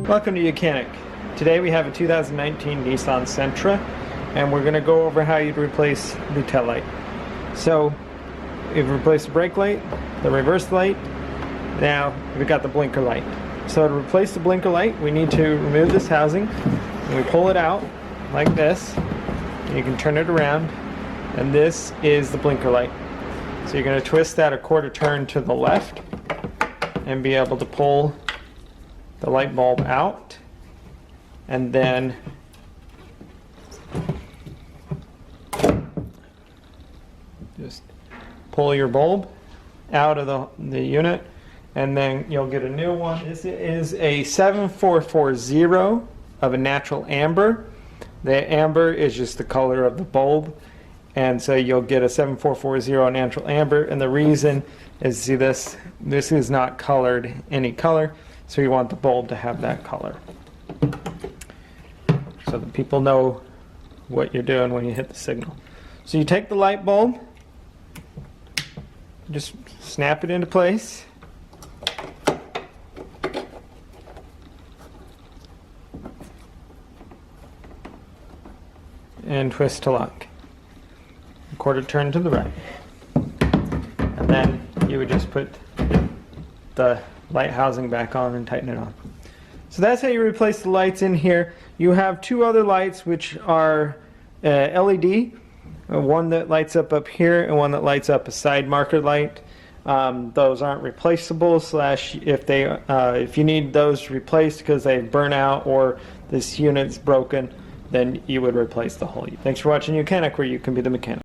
Welcome to YOUCANIC. Today we have a 2019 Nissan Sentra, and we're going to go over how you'd replace the tail light. So, we've replaced the brake light, the reverse light, now we've got the blinker light. So to replace the blinker light, we need to remove this housing, and we pull it out like this. You can turn it around, and this is the blinker light. So you're going to twist that a quarter turn to the left, and be able to pull the light bulb out, and then just pull your bulb out of the unit, and then you'll get a new one. This is a 7440 of a natural amber. The amber is just the color of the bulb, and so you'll get a 7440 natural amber, and the reason is, see, this is not colored any color, so you want the bulb to have that color, so that people know what you're doing when you hit the signal. So you take the light bulb, just snap it into place, and twist to lock. A quarter turn to the right, and then you would just put the light housing back on and tighten it on. So that's how you replace the lights in here. You have two other lights which are LED, one that lights up here and one that lights up a side marker light. Those aren't replaceable, slash if you need those replaced because they burn out or this unit's broken, then you would replace the whole unit. Thanks for watching YOUCANIC, where you can be the mechanic.